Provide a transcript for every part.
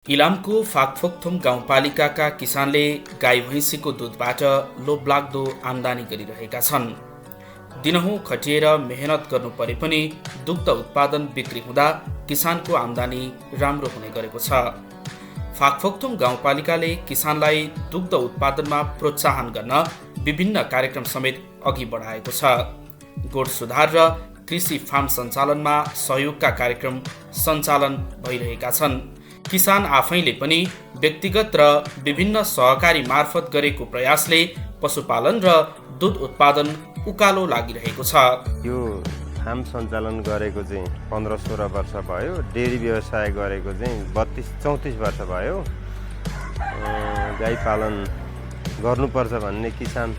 इलामको फाकफोक्थुम गाउँपालिकाका किसानले गाई भैँसीको दुधबाट लोभलाग्दो आम्दानी गरिरहेका छन्। दिनहुँ खटिएर मेहनत गर्नु परे पनि दुग्ध उत्पादन बिक्री हुँदा किसानको आम्दानी राम्रो हुने गरेको छ। फाकफोक्थुम गाउँपालिकाले किसानलाई दुग्ध उत्पादनमा प्रोत्साहन गर्न विभिन्न कार्यक्रम समेत अघि बढाएको छ। गोठ सुधार र कृषि फार्म सञ्चालनमा सहयोगका कार्यक्रम सञ्चालन भइरहेका छन्। किसान आफैले पनि व्यक्तिगत र विभिन्न सहकारी मार्फत गरेको प्रयासले पशुपालन र दुध उत्पादन उकालो लागिरहेको छ। यो फार्म सञ्चालन गरेको चाहिँ 15-16 वर्ष भयो। डेरी व्यवसाय गरेको चाहिँ 32-34 वर्ष भयो। गाई पालन गर्नुपर्छ भन्ने किसान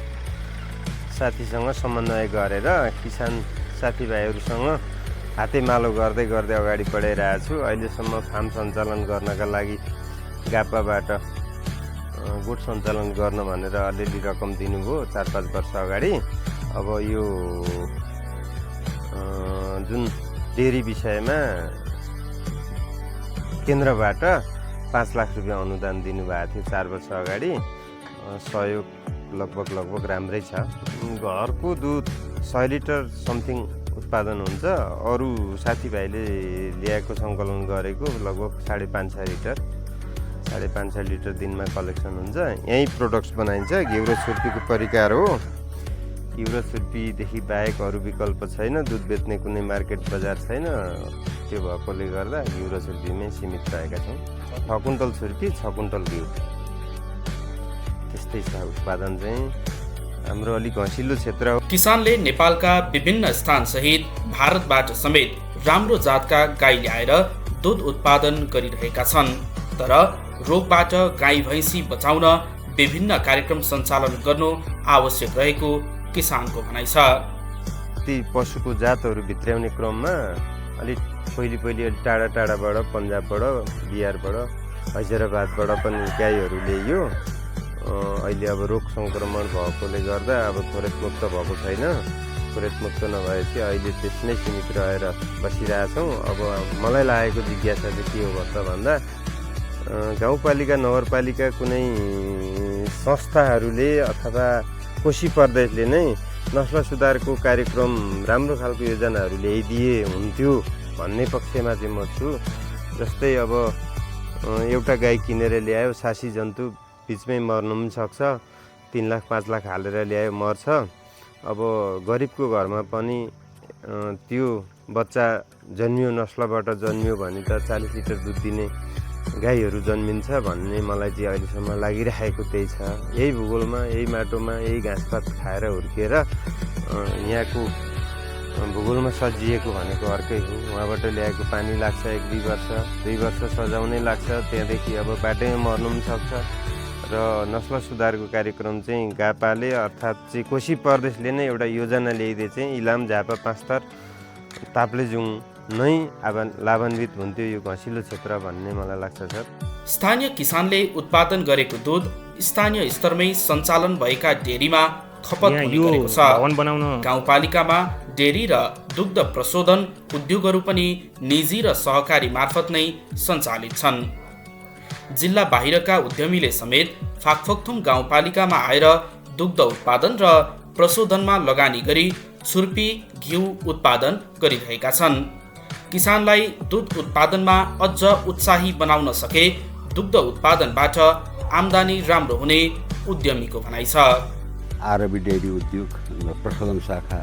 साथीसँग समन्वय गरेर किसान साथीभाइहरूसँग हातेमालो गर्दै गर्दै अगाडि बढाइरहेको छु। अहिलेसम्म फार्म सञ्चालन गर्नका लागि गापाबाट गोठ सञ्चालन गर्न भनेर अलिअलि रकम दिनुभयो 4-5 वर्ष अगाडि। अब यो जुन डेरी विषयमा केन्द्रबाट 5 लाख रुपियाँ अनुदान दिनुभएको थियो 4 वर्ष अगाडि। सहयोग लगभग राम्रै छ। घरको दुध 100 लिटर समथिङ उत्पादन हुन्छ। अरू साथीभाइले ल्याएको सङ्कलन गरेको लगभग 5.5 लिटर दिनमा कलेक्सन हुन्छ। यहीँ प्रोडक्ट्स बनाइन्छ। घिउ र छुर्पीको परिकार हो। घिउ र छुर्पीदेखि बाहेक अरू विकल्प छैन। दुध बेच्ने कुनै मार्केट बजार छैन। त्यो भएकोले गर्दा घिउ र छुर्पीमै सीमित रहेका छौँ। 6 कुन्टल छुर्पी 6 कुन्टल घिउ त्यस्तै छ उत्पादन चाहिँ। हाम्रो अलिक घसिलो क्षेत्र हो। किसानले नेपालका विभिन्न स्थान सहित भारतबाट समेत राम्रो जातका गाई ल्याएर दुध उत्पादन गरिरहेका छन्। तर रोगबाट गाई भैँसी बचाउन विभिन्न कार्यक्रम सञ्चालन गर्नु आवश्यक रहेको किसानको भनाइ छ। ती पशुको जातहरू भित्र्याउने क्रममा अलिक पहिले टाढाबाट पन्जाबबाट बिहारबाट हैदराबादबाट पनि गाईहरू ल्याइयो। अहिले अब रोग सङ्क्रमण भएकोले गर्दा अब खोरेतमुक्त भएको छैन। खोरेतमुक्त नभएपछि अहिले त्यसमै सीमित रहेर बसिरहेछौँ। अब मलाई लागेको जिज्ञासा चाहिँ के हो भन्दा गाउँपालिका नगरपालिका कुनै संस्थाहरूले अथवा कोशी प्रदेशले नै नस्ल सुधारको कार्यक्रम राम्रो खालको योजनाहरू ल्याइदिए हुन्थ्यो भन्ने पक्षमा चाहिँ म छु। जस्तै अब एउटा गाई किनेर ल्यायो, सासी जन्तु बिचमै मर्नु पनि सक्छ। 3 लाख 5 लाख हालेर ल्यायो मर्छ। अब गरिबको घरमा पनि त्यो बच्चा जन्मियो नस्लबाट जन्मियो भने त 40 लिटर दुध दिने गाईहरू जन्मिन्छ भन्ने मलाई चाहिँ अहिलेसम्म लागिरहेको त्यही छ। यही भूगोलमा, यही माटोमा, यही घाँसपात खाएर हुर्किएर यहाँको भूगोलमा सजिएको भनेको अर्कै हो। उहाँबाट ल्याएको पानी लाग्छ 1-2 वर्ष सजाउनै लाग्छ। त्यहाँदेखि अब बाटैमा मर्नु पनि सक्छ। र नस्ल सुधारको कार्यक्रम चाहिँ गापाले अर्थात् चाहिँ कोशी प्रदेशले नै एउटा योजना ल्याइदिए चाहिँ इलाम, झापा, पाँचथर, ताप्लेजुङ नै लाभान्वित हुन्थ्यो यो घसिलो क्षेत्र भन्ने मलाई लाग्छ सर। स्थानीय किसानले उत्पादन गरेको दुध स्थानीय स्तरमै सञ्चालन भएका डेरीमा खपत हुने गरेको छ। गाउँपालिकामा डेरी र दुग्ध प्रशोधन उद्योगहरू पनि निजी र सहकारी मार्फत नै सञ्चालित छन्। जिल्ला बाहिरका उद्यमीले समेत फाकफोक्थुम गाउँपालिकामा आएर दुग्ध उत्पादन र प्रशोधनमा लगानी गरी छुर्पी घिउ उत्पादन गरिरहेका छन्। किसानलाई दुध उत्पादनमा अझ उत्साही बनाउन सके दुग्ध उत्पादनबाट आम्दानी राम्रो हुने उद्यमीको भनाइ छ। आरबी डेरी उद्योग प्रशोधन शाखा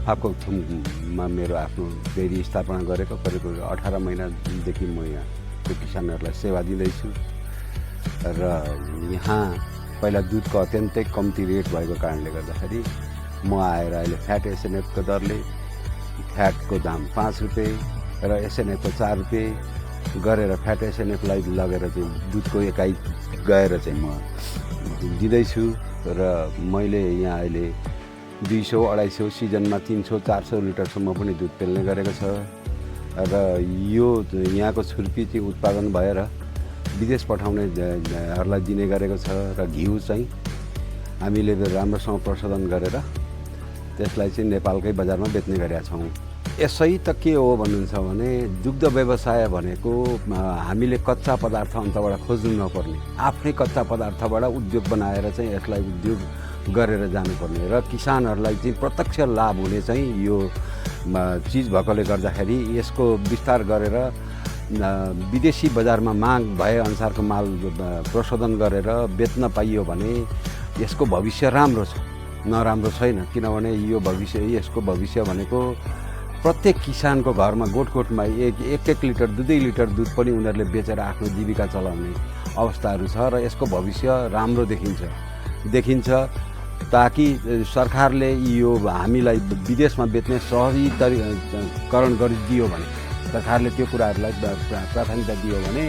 फाकफोक्थुममा मेरो आफ्नो डेरी स्थापना गरेको करिब 18 महिनादेखि म यहाँ त्यो किसानहरूलाई सेवा दिँदैछु। र यहाँ पहिला दुधको अत्यन्तै कम्ती रेट भएको कारणले गर्दाखेरि म आएर अहिले फ्याट एसएनएफको दरले फ्याटको दाम 5 रुपियाँ र एसएनएफको 4 रुपियाँ गरेर फ्याट एसएनएफलाई लगेर चाहिँ दुधको एकाइ गएर चाहिँ म दिँदैछु। र मैले यहाँ अहिले 200-250 सिजनमा 300-400 लिटरसम्म पनि दुध पेल्ने गरेको छ। र यो यहाँको छुर्पी चाहिँ उत्पादन भएर विदेश पठाउनेहरूलाई दिने गरेको छ। र घिउ चाहिँ हामीले राम्रोसँग प्रशोधन गरेर त्यसलाई चाहिँ नेपालकै बजारमा बेच्ने गरेका छौँ। यसै त के हो भन्नुहुन्छ भने दुग्ध व्यवसाय भनेको हामीले कच्चा पदार्थ अन्तबाट खोज्नु नपर्ने, आफ्नै कच्चा पदार्थबाट उद्योग बनाएर चाहिँ यसलाई उद्योग गरेर जानुपर्ने र किसानहरूलाई चाहिँ प्रत्यक्ष लाभ हुने चाहिँ यो चिज भएकोले गर्दाखेरि यसको विस्तार गरेर विदेशी बजारमा माग भए अनुसारको माल प्रशोधन गरेर बेच्न पाइयो भने यसको भविष्य राम्रो छ, नराम्रो छैन। किनभने यो भविष्य, यसको भविष्य भनेको प्रत्येक किसानको घरमा गोठमा एक लिटर 2 लिटर दुध पनि उनीहरूले बेचेर आफ्नो जीविका चलाउने अवस्थाहरू छ र यसको भविष्य राम्रो देखिन्छ ताकि सरकारले यो हामीलाई विदेशमा बेच्ने सहजीकरण गरिदियो भने, सरकारले त्यो कुराहरूलाई प्राथमिकता दियो भने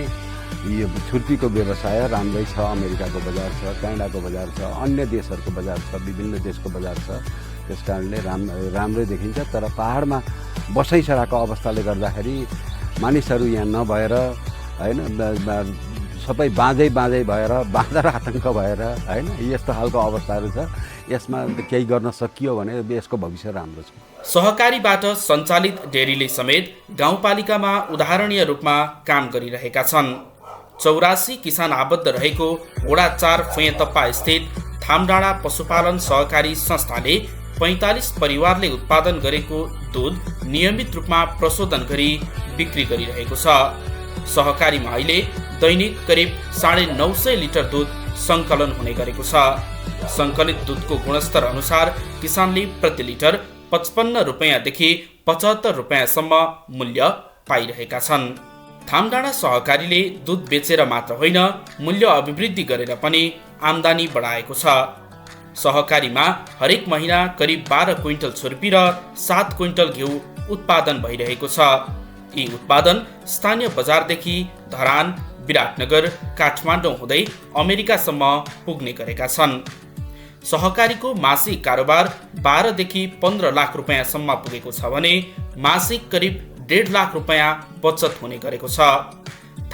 यो छुर्पीको व्यवसाय राम्रै छ। अमेरिकाको बजार छ, क्यानाडाको बजार छ, अन्य देशहरूको बजार छ, विभिन्न देशको बजार छ। त्यस कारणले राम्रै देखिन्छ। तर पहाडमा बसाइसकेको अवस्थाले गर्दाखेरि मानिसहरू यहाँ नभएर होइन, सबै बाँझै भएर बाँझा र आतङ्क भएर होइन, यस्तो खालको अवस्थाहरू छ। यसमा केही गर्न सकियो भने यसको भविष्य राम्रो छ। सहकारीबाट सञ्चालित डेरीले समेत गाउँपालिकामा उदाहरणीय रूपमा काम गरिरहेका छन्। 84 किसान आबद्ध रहेको वडा 4 फुयेतप्पा स्थित थामडाँडा पशुपालन सहकारी संस्थाले 45 परिवारले उत्पादन गरेको दूध नियमित रूपमा प्रशोधन गरी बिक्री गरिरहेको छ। सहकारीमा अहिले दैनिक करिब 950 लिटर दूध सङ्कलन हुने गरेको छ। सङ्कलित दूधको गुणस्तर अनुसार किसानले प्रति लिटर 55 रुपैयाँदेखि 75 रुपैयाँसम्म मूल्य पाइरहेका छन्। थामडाँडा सहकारीले दूध बेचेर मात्र होइन, मूल्य अभिवृद्धि गरेर पनि आम्दानी बढाएको छ। सहकारीमा हरेक महिना करिब 12 क्विन्टल छुर्पी र 7 क्विन्टल घिउ उत्पादन भइरहेको छ। यी उत्पादन स्थानीय बजारदेखि धरान, विराटनगर, काठमाडौँ हुँदै अमेरिकासम्म पुग्ने गरेका छन्। सहकारीको मासिक कारोबार 12 देखि 15 लाख रुपैयाँसम्म पुगेको छ भने मासिक करिब 1.5 लाख रुपैयाँ बचत हुने गरेको छ।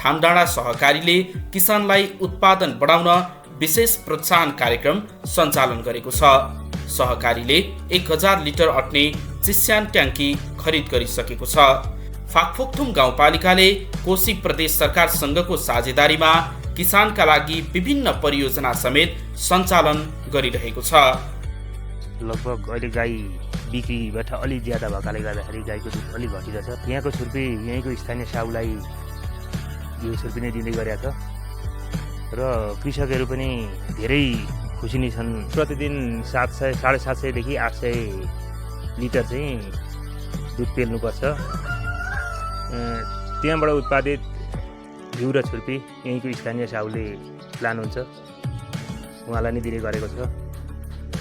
थामडाँडा सहकारीले किसानलाई उत्पादन बढाउन विशेष प्रोत्साहन कार्यक्रम सञ्चालन गरेको छ। सहकारीले 1000 लिटर अट्ने चिस्यान ट्याङ्की खरिद गरिसकेको छ। फाकफोक्थुम गाउँपालिकाले कोशी प्रदेश सरकारसँगको साझेदारीमा किसानका लागि विभिन्न परियोजना समेत सञ्चालन गरिरहेको छ। लगभग अहिले गाई बिक्रीबाट अलि ज्यादा भएकाले गर्दाखेरि गाईको दुध अलिक घटिरहेछ। यहाँको छुर्पी यहीँको स्थानीय साहुलाई यो छुर्पी नै दिँदै गरेका छ र कृषकहरू पनि धेरै खुसी नै छन्। प्रतिदिन 700, 750देखि 800 लिटर चाहिँ दुध पेल्नुपर्छ। त्यहाँबाट उत्पादित घिउ र छुर्पी यहीँको स्थानीय साहुले लानुहुन्छ, उहाँलाई नै दिने गरेको छ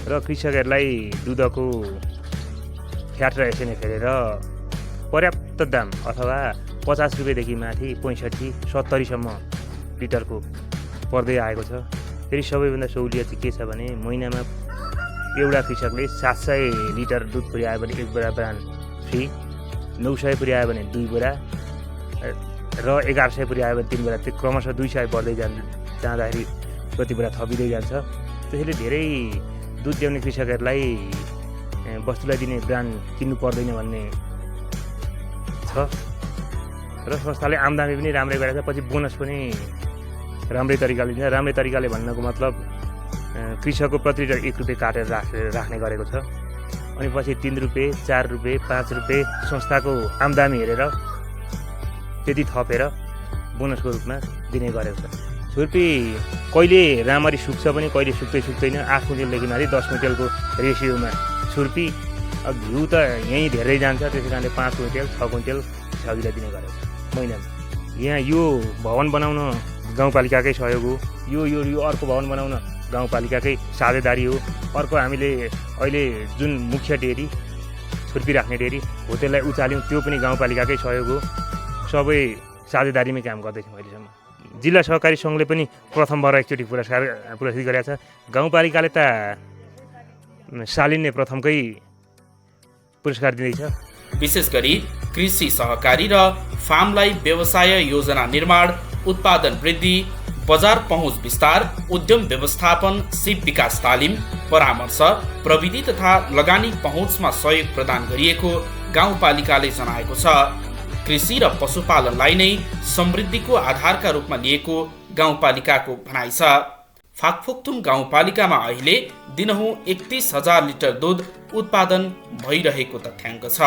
र कृषकहरूलाई दुधको फ्याट र एसएनए फेरेर पर्याप्त दाम अथवा 50 रुपियाँदेखि माथि 65, 70सम्म लिटरको पर्दै आएको छ। फेरि सबैभन्दा सहुलियत चाहिँ के छ भने महिनामा एउटा कृषकले 700 लिटर दुध पुर्यायो भने 1 बोरा ब्रान्ड फ्री, 900 पुर्यायो भने 2 बोरा र 1100 पुर्यायो भने 3 बोरा। त्यो क्रमशः 200 बढ्दै जाँदाखेरि प्रति बोरा थपिँदै जान्छ। त्यसैले धेरै दुध ल्याउने कृषकहरूलाई वस्तुलाई दिने ब्रान्ड किन्नु पर्दैन भन्ने छ र संस्थाले आम्दानी पनि राम्रै गरेको छ। पछि बोनस पनि राम्रै तरिकाले दिन्छ। राम्रै तरिकाले भन्नको मतलब कृषकको प्रति लिटर 1 रुपियाँ काटेर राख्ने गरेको छ। अनि पछि 3 रुपियाँ, 4 रुपियाँ, 5 रुपियाँ संस्थाको आम्दानी हेरेर त्यति थपेर बोनसको रूपमा दिने गरेको छ। छुर्पी कहिले राम्ररी सुक्छ पनि कहिले सुक्दैन। 8 क्विन्टलदेखि माथि 10 क्विन्टलको रेसियोमा छुर्पी। घिउ त यहीँ धेरै जान्छ, त्यसै कारणले 5 क्विन्टल 6 क्विन्टल छाउजीलाई दिने गरेको छ महिनामा। यहाँ यो भवन बनाउन गाउँपालिकाकै सहयोग हो। यो अर्को भवन बनाउन गाउँपालिकाकै साझेदारी हो। अर्को हामीले अहिले जुन मुख्य डेरी छुर्पी राख्ने डेरी हो त्यसलाई उचाल्यौँ, त्यो पनि गाउँपालिकाकै सहयोग हो। सबै साझेदारीमै काम गर्दैछौँ अहिलेसम्म। जिल्ला सहकारी सङ्घले पनि प्रथमबार एकचोटि पुरस्कृत गरेको छ। गाउँपालिकाले त सालिन्ने प्रथमकै पुरस्कार दिँदैछ। विशेष गरी कृषि सहकारी र फार्मलाई व्यवसाय योजना निर्माण, उत्पादन वृद्धि, बजार पहुँच विस्तार, उद्यम व्यवस्थापन, सिप विकास तालिम, परामर्श, प्रविधि तथा लगानी पहुँचमा सहयोग प्रदान गरिएको गाउँपालिकाले जनाएको छ। कृषि र पशुपालनलाई नै समृद्धिको आधारका रूपमा लिएको गाउँपालिकाको भनाइ छ। फाकफोक्थुम गाउँपालिकामा अहिले दिनहुँ 31,000 लिटर दुध उत्पादन भइरहेको तथ्याङ्क छ।